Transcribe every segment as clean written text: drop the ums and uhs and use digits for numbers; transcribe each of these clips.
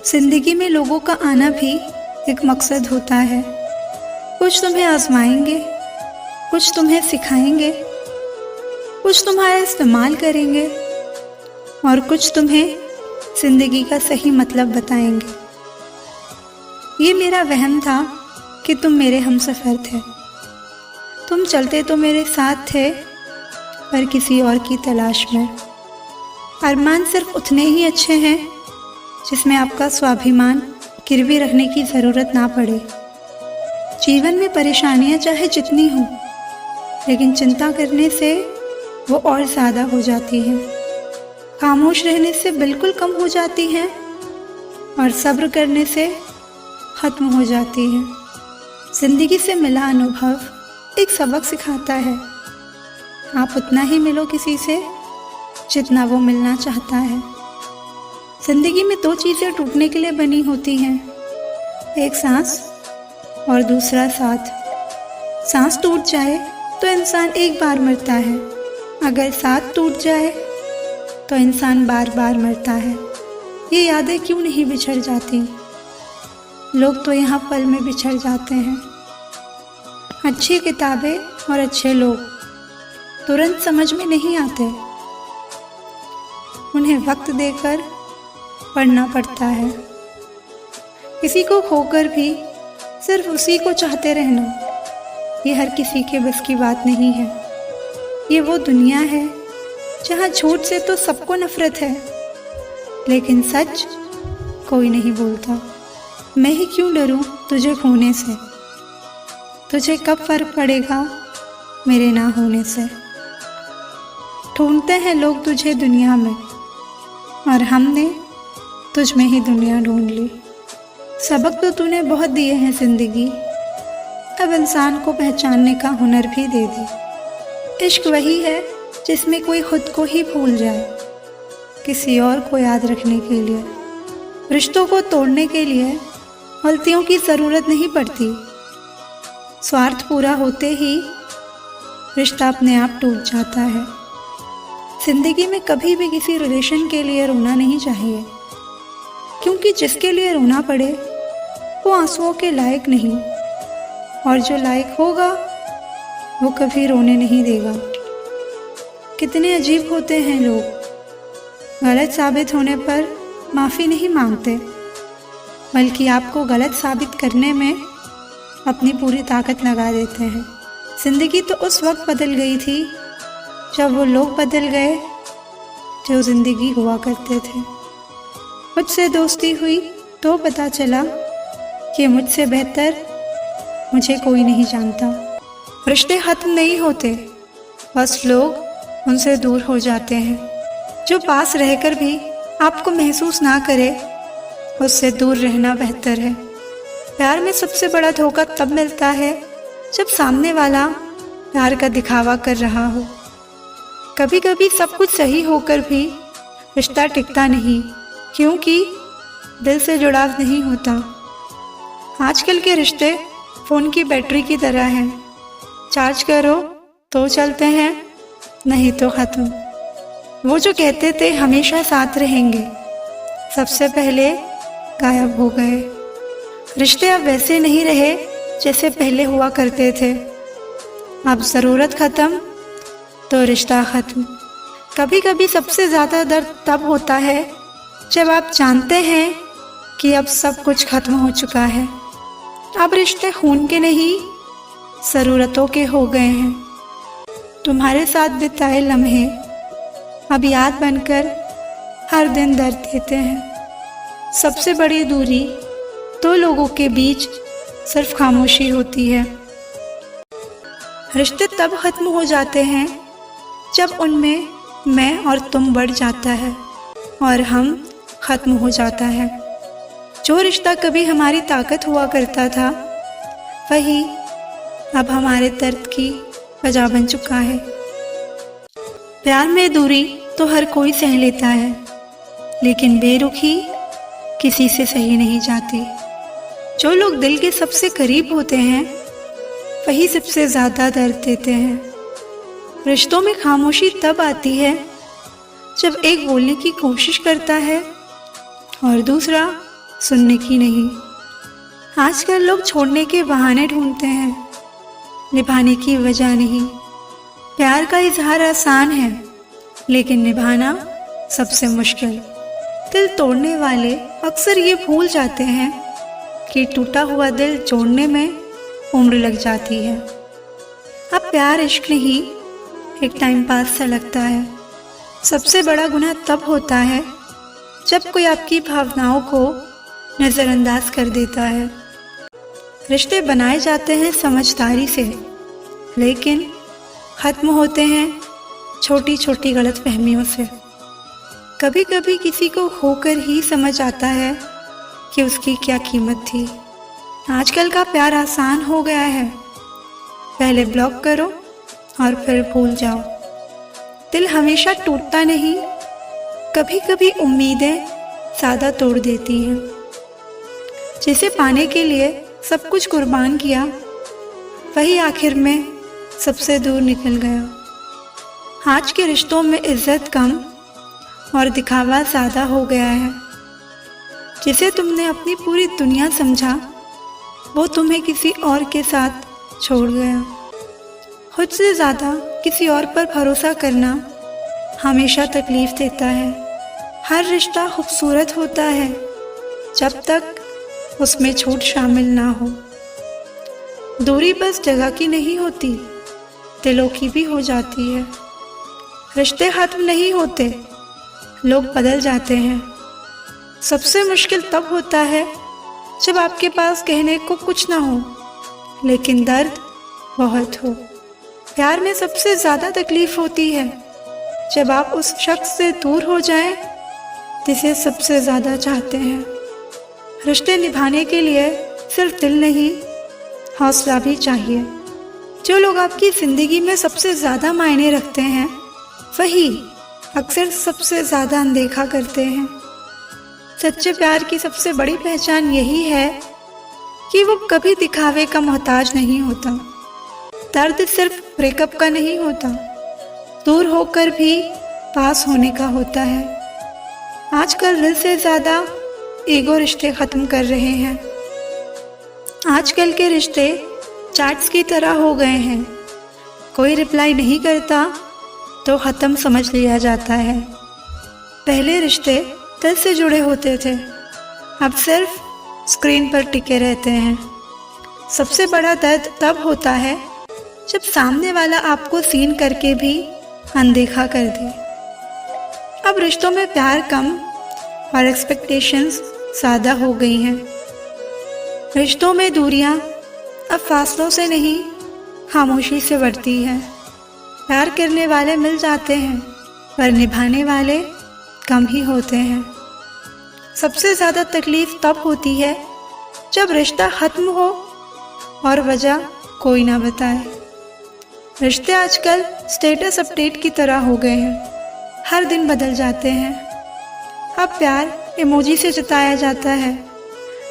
जिंदगी में लोगों का आना भी एक मकसद होता है। कुछ तुम्हें आजमाएंगे, कुछ तुम्हें सिखाएंगे, कुछ तुम्हारा इस्तेमाल करेंगे और कुछ तुम्हें जिंदगी का सही मतलब बताएंगे। ये मेरा वहम था कि तुम मेरे हमसफर थे। तुम चलते तो मेरे साथ थे, पर किसी और की तलाश में। अरमान सिर्फ उतने ही अच्छे हैं जिसमें आपका स्वाभिमान गिरवी रखने की ज़रूरत ना पड़े। जीवन में परेशानियां चाहे जितनी हों, लेकिन चिंता करने से वो और ज़्यादा हो जाती हैं। खामोश रहने से बिल्कुल कम हो जाती हैं और सब्र करने से ख़त्म हो जाती हैं। ज़िंदगी से मिला अनुभव एक सबक सिखाता है। आप उतना ही मिलो किसी से जितना वो मिलना चाहता है। ज़िंदगी में दो चीज़ें टूटने के लिए बनी होती हैं, एक सांस और दूसरा साथ। सांस टूट जाए तो इंसान एक बार मरता है, अगर साथ टूट जाए तो इंसान बार बार मरता है। ये यादें क्यों नहीं बिछड़ जाती? लोग तो यहाँ पल में बिछड़ जाते हैं। अच्छी किताबें और अच्छे लोग तुरंत समझ में नहीं आते, उन्हें वक्त देकर पढ़ना पड़ता है। किसी को खोकर भी सिर्फ उसी को चाहते रहना, ये हर किसी के बस की बात नहीं है। ये वो दुनिया है जहाँ झूठ से तो सबको नफरत है, लेकिन सच कोई नहीं बोलता। मैं ही क्यों डरूं तुझे खोने से, तुझे कब फर्क पड़ेगा मेरे ना होने से। ढूंढते हैं लोग तुझे दुनिया में और हमने तुझ में ही दुनिया ढूंढ ली। सबक तो तूने बहुत दिए हैं जिंदगी, अब इंसान को पहचानने का हुनर भी दे दे। इश्क वही है जिसमें कोई खुद को ही भूल जाए किसी और को याद रखने के लिए। रिश्तों को तोड़ने के लिए गलतियों की ज़रूरत नहीं पड़ती। स्वार्थ पूरा होते ही रिश्ता अपने आप टूट जाता है। जिंदगी में कभी भी किसी रिलेशन के लिए रोना नहीं चाहिए, क्योंकि जिसके लिए रोना पड़े वो आंसुओं के लायक नहीं, और जो लायक होगा वो कभी रोने नहीं देगा। कितने अजीब होते हैं लोग, गलत साबित होने पर माफ़ी नहीं मांगते, बल्कि आपको गलत साबित करने में अपनी पूरी ताकत लगा देते हैं। ज़िंदगी तो उस वक्त बदल गई थी जब वो लोग बदल गए जो ज़िंदगी हुआ करते थे। मुझसे दोस्ती हुई तो पता चला कि मुझसे बेहतर मुझे कोई नहीं जानता। रिश्ते ख़त्म नहीं होते, बस लोग उनसे दूर हो जाते हैं। जो पास रहकर भी आपको महसूस ना करे, उससे दूर रहना बेहतर है। प्यार में सबसे बड़ा धोखा तब मिलता है जब सामने वाला प्यार का दिखावा कर रहा हो। कभी कभी सब कुछ सही होकर भी रिश्ता टिकता नहीं, क्योंकि दिल से जुड़ाव नहीं होता। आजकल के रिश्ते फ़ोन की बैटरी की तरह हैं, चार्ज करो तो चलते हैं, नहीं तो ख़त्म। वो जो कहते थे हमेशा साथ रहेंगे, सबसे पहले गायब हो गए। रिश्ते अब वैसे नहीं रहे जैसे पहले हुआ करते थे। अब ज़रूरत ख़त्म तो रिश्ता ख़त्म। कभी कभी सबसे ज़्यादा दर्द तब होता है जब आप जानते हैं कि अब सब कुछ ख़त्म हो चुका है। अब रिश्ते खून के नहीं, ज़रूरतों के हो गए हैं। तुम्हारे साथ बिताए लम्हे अब याद बनकर हर दिन दर्द देते हैं। सबसे बड़ी दूरी दो लोगों के बीच सिर्फ खामोशी होती है। रिश्ते तब ख़त्म हो जाते हैं जब उनमें मैं और तुम बढ़ जाता है और हम ख़त्म हो जाता है। जो रिश्ता कभी हमारी ताकत हुआ करता था, वही अब हमारे दर्द की वजह बन चुका है। प्यार में दूरी तो हर कोई सह लेता है, लेकिन बेरुखी किसी से सही नहीं जाती। जो लोग दिल के सबसे करीब होते हैं, वही सबसे ज़्यादा दर्द देते हैं। रिश्तों में खामोशी तब आती है जब एक बोलने की कोशिश करता है और दूसरा सुनने की नहीं। आजकल लोग छोड़ने के बहाने ढूंढते हैं, निभाने की वजह नहीं। प्यार का इजहार आसान है, लेकिन निभाना सबसे मुश्किल। दिल तोड़ने वाले अक्सर ये भूल जाते हैं कि टूटा हुआ दिल जोड़ने में उम्र लग जाती है। अब प्यार इश्क नहीं, एक टाइम पास सा लगता है। सबसे बड़ा गुनाह तब होता है जब कोई आपकी भावनाओं को नज़रअंदाज कर देता है। रिश्ते बनाए जाते हैं समझदारी से, लेकिन ख़त्म होते हैं छोटी छोटी गलतफहमियों से। कभी कभी किसी को खोकर ही समझ आता है कि उसकी क्या कीमत थी। आजकल का प्यार आसान हो गया है, पहले ब्लॉक करो और फिर भूल जाओ। दिल हमेशा टूटता नहीं, कभी कभी उम्मीदें सादा तोड़ देती हैं। जिसे पाने के लिए सब कुछ कुर्बान किया, वही आखिर में सबसे दूर निकल गया। आज के रिश्तों में इज्जत कम और दिखावा ज़्यादा हो गया है। जिसे तुमने अपनी पूरी दुनिया समझा, वो तुम्हें किसी और के साथ छोड़ गया। खुद से ज़्यादा किसी और पर भरोसा करना हमेशा तकलीफ देता है। हर रिश्ता खूबसूरत होता है जब तक उसमें छूट शामिल ना हो। दूरी बस जगह की नहीं होती, दिलों की भी हो जाती है। रिश्ते खत्म नहीं होते, लोग बदल जाते हैं। सबसे मुश्किल तब होता है जब आपके पास कहने को कुछ ना हो, लेकिन दर्द बहुत हो। प्यार में सबसे ज़्यादा तकलीफ होती है जब आप उस शख्स से दूर हो जाएं जिसे सबसे ज़्यादा चाहते हैं। रिश्ते निभाने के लिए सिर्फ दिल नहीं, हौसला भी चाहिए। जो लोग आपकी ज़िंदगी में सबसे ज़्यादा मायने रखते हैं, वही अक्सर सबसे ज़्यादा अनदेखा करते हैं। सच्चे प्यार की सबसे बड़ी पहचान यही है कि वो कभी दिखावे का मोहताज नहीं होता। दर्द सिर्फ ब्रेकअप का नहीं होता, दूर होकर भी पास होने का होता है। आजकल दिल से ज़्यादा ईगो रिश्ते ख़त्म कर रहे हैं। आजकल के रिश्ते चैट्स की तरह हो गए हैं। कोई रिप्लाई नहीं करता तो ख़त्म समझ लिया जाता है। पहले रिश्ते दिल से जुड़े होते थे, अब सिर्फ स्क्रीन पर टिके रहते हैं। सबसे बड़ा दर्द तब होता है जब सामने वाला आपको सीन करके भी अनदेखा कर दे। अब रिश्तों में प्यार कम और एक्सपेक्टेशंस ज़्यादा हो गई हैं। रिश्तों में दूरियां अब फासलों से नहीं, खामोशी से बढ़ती है। प्यार करने वाले मिल जाते हैं, पर निभाने वाले कम ही होते हैं। सबसे ज़्यादा तकलीफ तब होती है जब रिश्ता ख़त्म हो और वजह कोई ना बताए। रिश्ते आजकल स्टेटस अपडेट की तरह हो गए हैं, हर दिन बदल जाते हैं। अब प्यार इमोजी से जताया जाता है,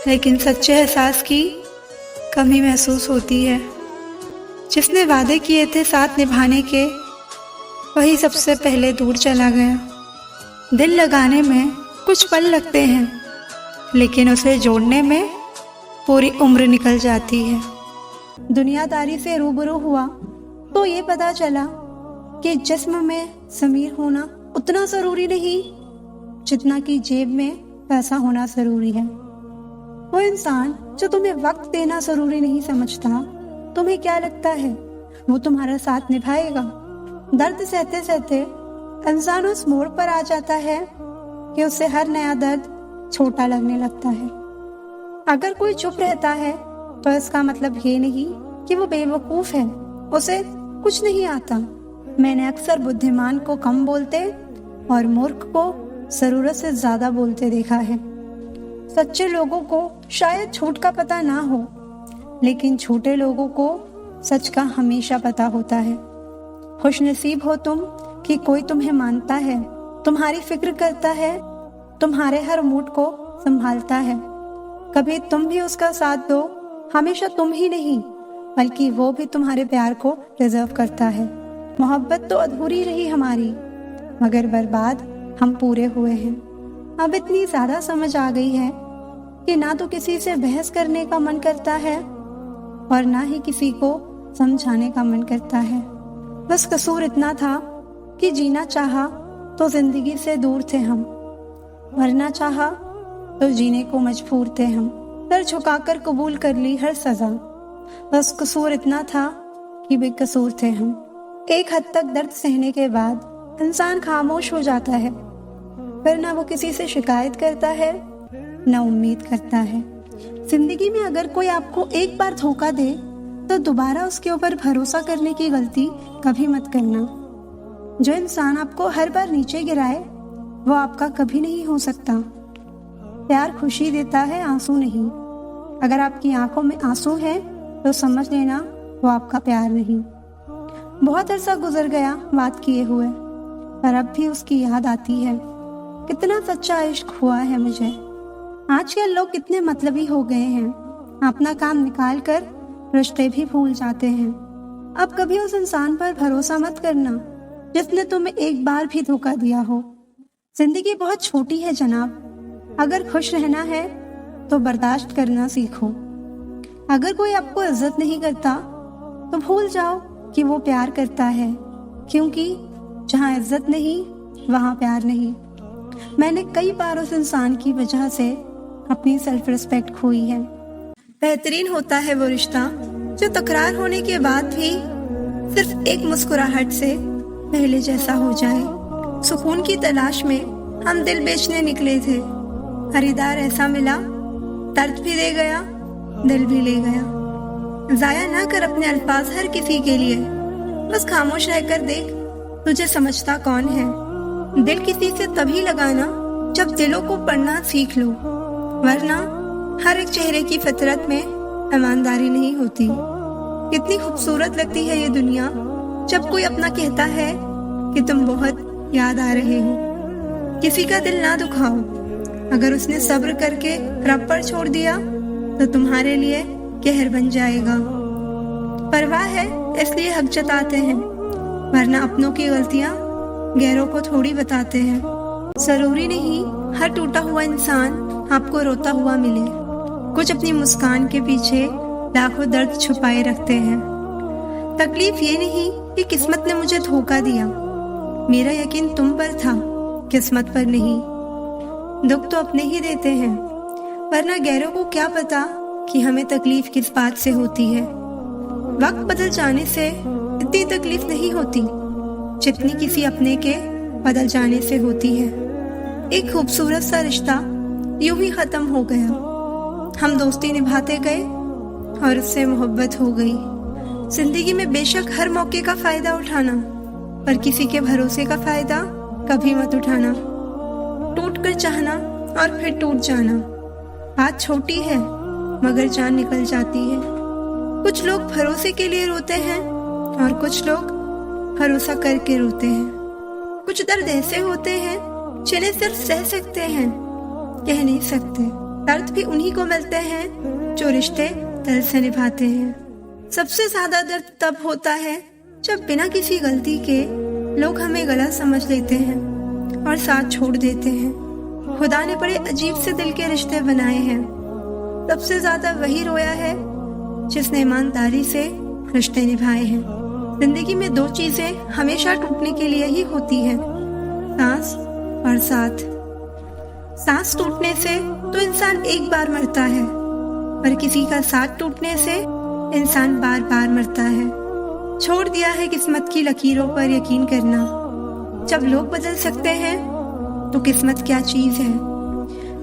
लेकिन सच्चे एहसास की कमी महसूस होती है। जिसने वादे किए थे साथ निभाने के, वही सबसे पहले दूर चला गया। दिल लगाने में कुछ पल लगते हैं, लेकिन उसे जोड़ने में पूरी उम्र निकल जाती है। दुनियादारी से रूबरू हुआ तो ये पता चला कि जिस्म में ज़मीर होना उतना ज़रूरी नहीं जितना कि जेब में पैसा होना ज़रूरी है। वो इंसान जो तुम्हें वक्त देना ज़रूरी नहीं समझता, तुम्हें क्या लगता है वो तुम्हारा साथ निभाएगा? दर्द सहते सहते इंसान उस मोड़ पर आ जाता है कि उसे हर नया दर्द छोटा लगने लगता है। अगर कोई चुप रहता है तो इसका मतलब ये नहीं कि वो बेवकूफ़ है, उसे कुछ नहीं आता। मैंने अक्सर बुद्धिमान को कम बोलते और मूर्ख को ज़रूरत से ज़्यादा बोलते देखा है। सच्चे लोगों को शायद झूठ का पता ना हो, लेकिन झूठे लोगों को सच का हमेशा पता होता है। खुशनसीब हो तुम कि कोई तुम्हें मानता है, तुम्हारी फिक्र करता है, तुम्हारे हर मूड को संभालता है। कभी तुम भी उसका साथ दो, हमेशा तुम ही नहीं बल्कि वो भी तुम्हारे प्यार को डिजर्व करता है। मोहब्बत तो अधूरी रही हमारी, मगर बर्बाद हम पूरे हुए हैं। अब इतनी ज़्यादा समझ आ गई है कि ना तो किसी से बहस करने का मन करता है और ना ही किसी को समझाने का मन करता है। बस कसूर इतना था कि जीना चाहा तो जिंदगी से दूर थे हम, मरना चाहा तो जीने को मजबूर थे हम। सर झुकाकर कबूल कर ली हर सजा, बस कसूर इतना था कि बेकसूर थे हम। एक हद तक दर्द सहने के बाद इंसान खामोश हो जाता है, फिर ना वो किसी से शिकायत करता है ना उम्मीद करता है। जिंदगी में अगर कोई आपको एक बार धोखा दे तो दोबारा उसके ऊपर भरोसा करने की गलती कभी मत करना। जो इंसान आपको हर बार नीचे गिराए वो आपका कभी नहीं हो सकता। प्यार खुशी देता है, आंसू नहीं। अगर आपकी आंखों में आंसू है तो समझ लेना वो आपका प्यार नहीं। बहुत अरसा गुजर गया बात किए हुए, पर अब भी उसकी याद आती है। कितना सच्चा इश्क हुआ है मुझे। आजकल लोग कितने मतलबी हो गए हैं, अपना काम निकाल कर रिश्ते भी भूल जाते हैं। अब कभी उस इंसान पर भरोसा मत करना जिसने तुम्हें एक बार भी धोखा दिया हो। जिंदगी बहुत छोटी है जनाब, अगर खुश रहना है तो बर्दाश्त करना सीखो। अगर कोई आपको इज्जत नहीं करता तो भूल जाओ कि वो प्यार करता है, क्योंकि जहाँ इज्जत नहीं वहाँ प्यार नहीं। मैंने कई बार उस इंसान की वजह से अपनी सेल्फ रिस्पेक्ट खोई है। बेहतरीन होता है वो रिश्ता जो तकरार होने के बाद भी सिर्फ एक मुस्कुराहट से पहले जैसा हो जाए। सुकून की तलाश में हम दिल बेचने निकले थे, खरीदार ऐसा मिला, दर्द भी दे गया, दिल भी ले गया। जाया ना कर अपने अल्फाज हर किसी के लिए, बस खामोश रहकर देख तुझे समझता कौन है। दिल किसी से तभी लगाना जब दिलों को पढ़ना सीख लो, वरना हर एक चेहरे की फितरत में ईमानदारी नहीं होती। कितनी खूबसूरत लगती है ये दुनिया जब कोई अपना कहता है कि तुम बहुत याद आ रहे हो। किसी का दिल ना दुखाओ, अगर उसने सब्र करके रब पर छोड़ दिया तो तुम्हारे लिए कहर बन जाएगा। परवाह है इसलिए हक जताते हैं, वरना अपनों की गलतियां गैरों को थोड़ी बताते हैं। जरूरी नहीं हर टूटा हुआ इंसान आपको रोता हुआ मिले, कुछ अपनी मुस्कान के पीछे लाखों दर्द छुपाए रखते हैं। तकलीफ ये नहीं कि किस्मत ने मुझे धोखा दिया, मेरा यकीन तुम पर था, किस्मत पर नहीं। दुख तो अपने ही देते हैं, वरना गैरों को क्या पता कि हमें तकलीफ किस बात से होती है। वक्त बदल जाने से इतनी तकलीफ नहीं होती जितनी किसी अपने के बदल जाने से होती है। एक खूबसूरत सा रिश्ता यूं ही खत्म हो गया। हम दोस्ती निभाते गए और उससे मोहब्बत हो गई। जिंदगी में बेशक हर मौके का फायदा उठाना, पर किसी के भरोसे का फायदा कभी मत उठाना। टूट कर चाहना और फिर टूट जाना, बात छोटी है मगर जान निकल जाती है। कुछ लोग भरोसे के लिए रोते हैं और कुछ लोग भरोसा करके रोते हैं। कुछ दर्द ऐसे होते हैं जिन्हें सिर्फ सह सकते हैं, कह नहीं सकते। दर्द भी उन्हीं को मिलते हैं जो रिश्ते दिल से निभाते हैं। सबसे ज्यादा दर्द तब होता है जब बिना किसी गलती के लोग हमें गलत समझ लेते हैं और साथ छोड़ देते हैं। खुदा ने बड़े अजीब से दिल के रिश्ते बनाए हैं। सबसे ज्यादा वही रोया है जिसने ईमानदारी से रिश्ते निभाए हैं। जिंदगी में दो चीजें हमेशा टूटने के लिए ही होती है, सांस और साथ। सांस टूटने से तो इंसान एक बार मरता है, पर किसी का साथ टूटने से इंसान बार बार मरता है। छोड़ दिया है किस्मत की लकीरों पर यकीन करना। जब लोग बदल सकते हैं तो किस्मत क्या चीज है।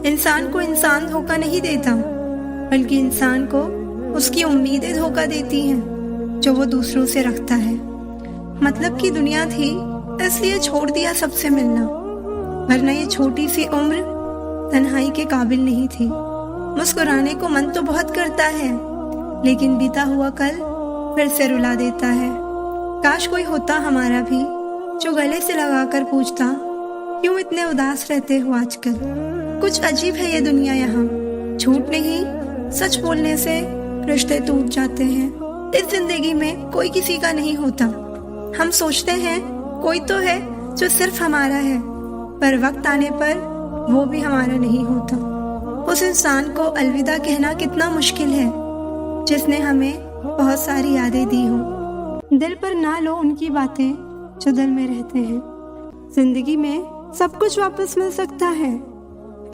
इंसान को इंसान धोखा नहीं देता, बल्कि इंसान को उसकी उम्मीदें धोखा देती हैं जो वो दूसरों से रखता है। मतलब की दुनिया थी इसलिए छोड़ दिया सबसे मिलना, वरना ये छोटी सी उम्र तन्हाई के काबिल नहीं थी। मुस्कुराने को मन तो बहुत करता है, लेकिन बीता हुआ कल फिर से रुला देता है। काश कोई होता हमारा भी जो गले से लगाकर पूछता, क्यों इतने उदास रहते हो आजकल। कुछ अजीब है ये दुनिया, यहाँ झूठ नहीं सच बोलने से रिश्ते टूट जाते हैं। इस जिंदगी में कोई किसी का नहीं होता। हम सोचते हैं कोई तो है जो सिर्फ हमारा है, पर वक्त आने पर वो भी हमारा नहीं होता। उस इंसान को अलविदा कहना कितना मुश्किल है जिसने हमें बहुत सारी यादें दी हों। दिल पर ना लो उनकी बातें जो दिल में रहते हैं। जिंदगी में सब कुछ वापस मिल सकता है,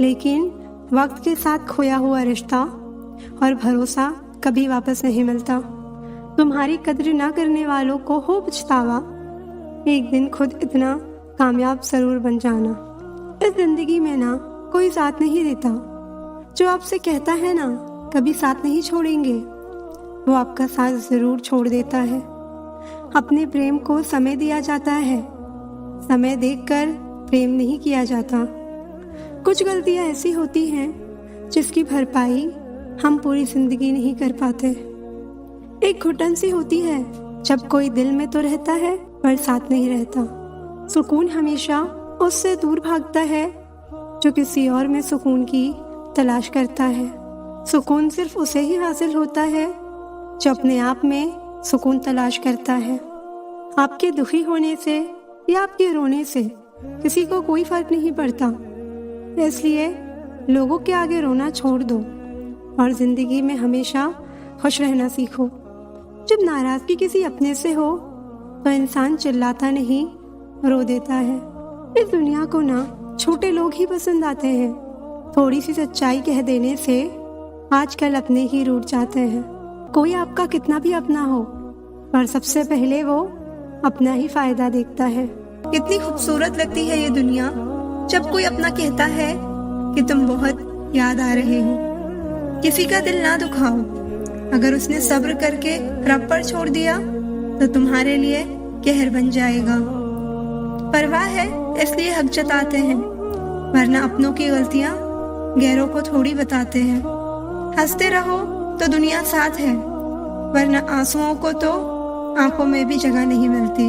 लेकिन वक्त के साथ खोया हुआ रिश्ता और भरोसा कभी वापस नहीं मिलता। तुम्हारी कद्र ना करने वालों को हो पछतावा, एक दिन खुद इतना कामयाब जरूर बन जाना। इस जिंदगी में ना कोई साथ नहीं देता, जो आपसे कहता है ना कभी साथ नहीं छोड़ेंगे, वो आपका साथ जरूर छोड़ देता है। अपने प्रेम को समय दिया जाता है, समय देखकर प्रेम नहीं किया जाता। कुछ गलतियां ऐसी होती हैं जिसकी भरपाई हम पूरी जिंदगी नहीं कर पाते। एक घुटन सी होती है जब कोई दिल में तो रहता है पर साथ नहीं रहता। सुकून हमेशा उससे दूर भागता है जो किसी और में सुकून की तलाश करता है। सुकून सिर्फ उसे ही हासिल होता है जो अपने आप में सुकून तलाश करता है। आपके दुखी होने से या आपके रोने से किसी को कोई फर्क नहीं पड़ता, इसलिए लोगों के आगे रोना छोड़ दो और जिंदगी में हमेशा खुश रहना सीखो। जब नाराजगी किसी अपने से हो तो इंसान चिल्लाता नहीं, रो देता है। इस दुनिया को ना छोटे लोग ही पसंद आते हैं। थोड़ी सी सच्चाई कह देने से आजकल अपने ही रूठ जाते हैं। कोई आपका कितना भी अपना हो, पर सबसे पहले वो अपना ही फायदा देखता है। कितनी खूबसूरत लगती है ये दुनिया जब कोई अपना कहता है कि तुम बहुत याद आ रहे हो। किसी का दिल ना दुखाओ, अगर उसने सब्र करके रब पर छोड़ दिया तो तुम्हारे लिए कहर बन जाएगा। परवाह है इसलिए हक जताते हैं, वरना अपनों की गलतियां गैरों को थोड़ी बताते हैं। हंसते रहो तो दुनिया साथ है, वरना आंसुओं को तो आंखों में भी जगह नहीं मिलती।